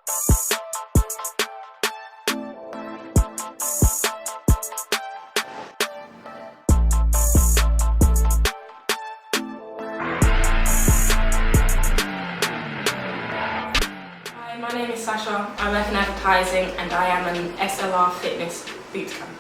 My name is Sasha, I work in advertising and I am an SLR Fitness Bootcamp.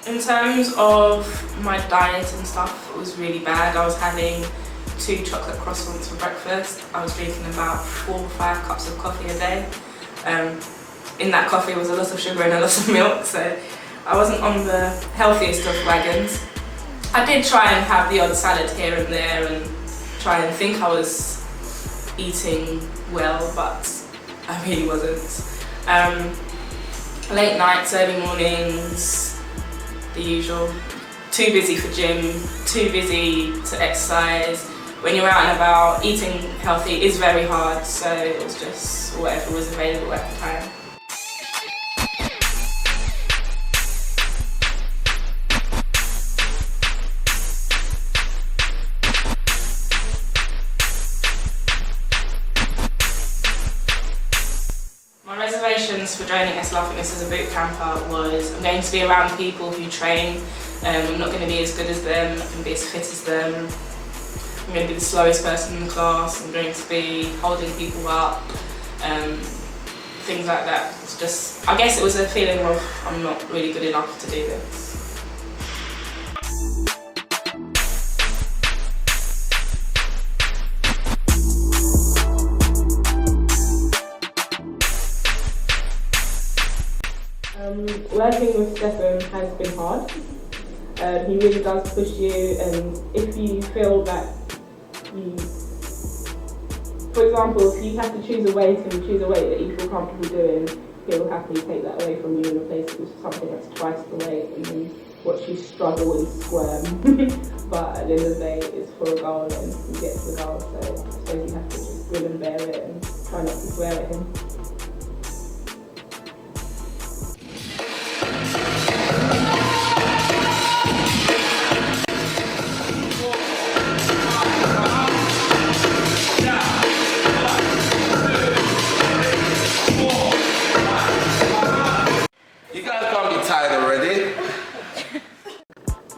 In terms of my diet and stuff, it was really bad. I was having 2 chocolate croissants for breakfast. I was drinking about 4 or 5 cups of coffee a day. In that coffee was a lot of sugar and a lot of milk, so I wasn't on the healthiest of wagons. I did try and have the odd salad here and there and try and think I was eating well, but I really wasn't. Late nights, early mornings, the usual. Too busy for gym, too busy to exercise. When you're out and about, eating healthy is very hard, so it was just whatever was available at the time. My reservations for joining SLR Fitness as a boot camper was I'm going to be around people who train. I'm not going to be as good as them, I'm not going to be as fit as them. I'm going to be the slowest person in the class, I'm going to be holding people up, things like that. It's just, I guess it was a feeling of I'm not really good enough to do this. Working with Stefan has been hard. He really does push you, and if you feel that for example, if you have to choose a weight and choose a weight that you feel comfortable doing, he will happily take that away from you and replace it with something that's twice the weight and then watch you struggle and squirm. But at the end of the day, it's for a goal and you get to the goal, so I suppose you have to just grin and bear it and try not to swear at him.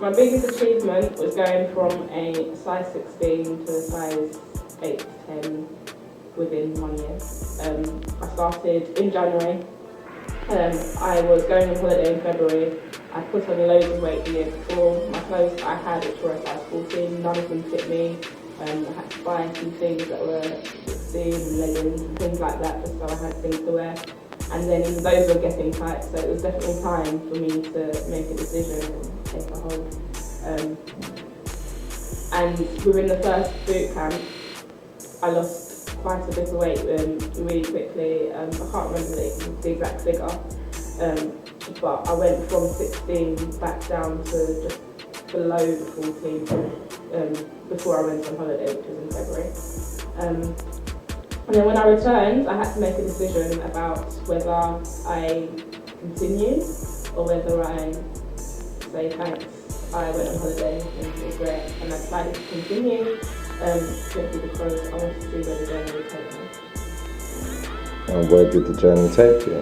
My biggest achievement was going from a size 16 to a size 8 to 10 within 1 year. I started in January. I was going on holiday in February. I put on loads of weight the year before. My clothes that I had, which were a size 14, none of them fit me. I had to buy a few things that were 16 and leggings and things like that just so I had things to wear. And then those were getting tight, so it was definitely time for me to make a decision and take a hold. And within the first boot camp, I lost quite a bit of weight really quickly. I can't remember the exact figure, but I went from 16 back down to just below the 14 before I went on holiday, which was in February. And then when I returned, I had to make a decision about whether I continue or whether I say thanks. I went on holiday and it was great, and I decided to continue simply because I wanted to see where the journey would take me. And where did the journey take you?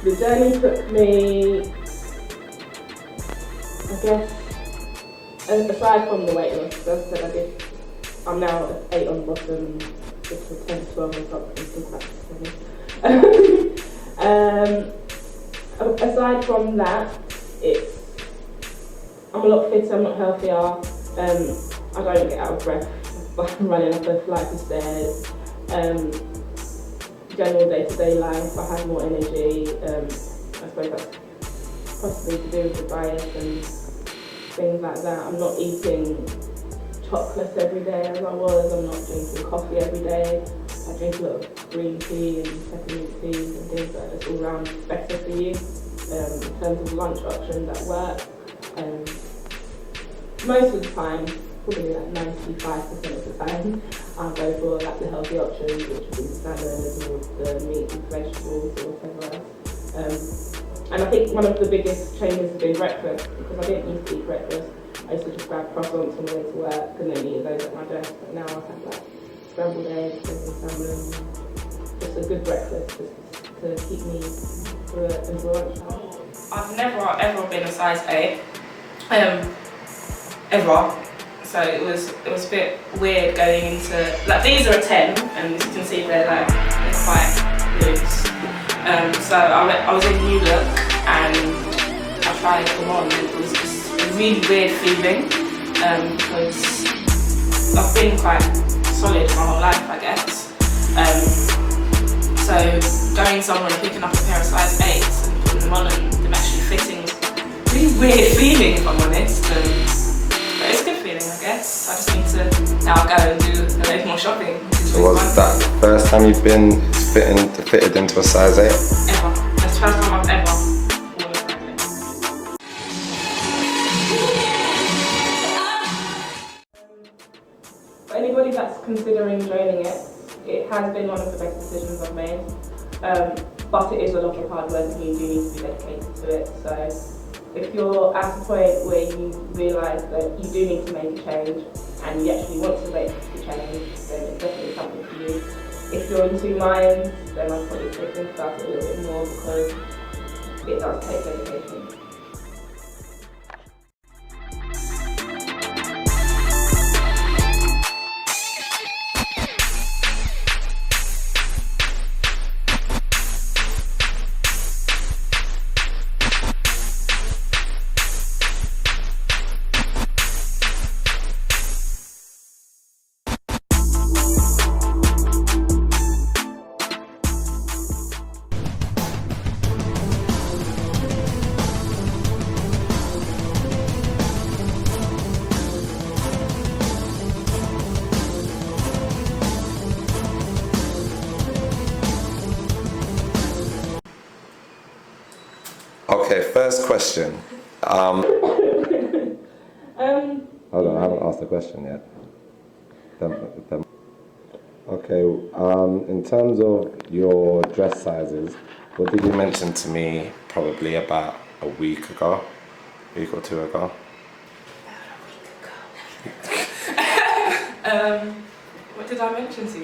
The journey took me, I guess, aside from the weight loss, as I said, I'm now at 8 on the bottom. It's for 10 to 12 or something, still quite aside from that, I'm a lot fitter, I'm not healthier, I don't get out of breath by running up a flight of stairs. General day-to-day life, I have more energy. I suppose that's possibly to do with the diet and things like that. I'm not eating chocolate every day as I was. I'm not drinking coffee every day. I drink a lot of green tea and peppermint teas and things that are just all round better for you. In terms of lunch options at work, most of the time, probably like 95% of the time, I go for like the healthy options, which would be the salad or the meat and vegetables or whatever else. And I think one of the biggest changes has been breakfast, because I didn't used to eat breakfast. I used to just grab croissants on the way to work and then eat those at my desk. But now I have like scrambled eggs and salmon, just a good breakfast just to keep me until lunchtime. I've never ever been a size 8, ever. So it was a bit weird going into, like, these are a 10, and as you can see they're quite loose. So I was in New Look and I tried them on, and it was just a really weird feeling, because I've been quite solid my whole life, I guess. So going somewhere and picking up a pair of size 8s and putting them on and them actually fitting was a really weird feeling, if I'm honest. But it's a good feeling, I guess. I just need to now go and do a load more shopping. So was that the first time you've been fitted into a size 8? Ever. That's the first time I've ever worn a size 8. For anybody that's considering joining it, it has been one of the best decisions I've made. But it is a lot of hard work and you do need to be dedicated to it. So if you're at a point where you realise that you do need to make a change and you actually want to make the change, then it's definitely something for you. If you're in 2 minds, then I'd probably say think about it a little bit more, because it does take dedication. Okay, first question. Hold on, I haven't asked the question yet. Okay, in terms of your dress sizes, what did you mention to me probably about a week or 2 ago? What did I mention to you?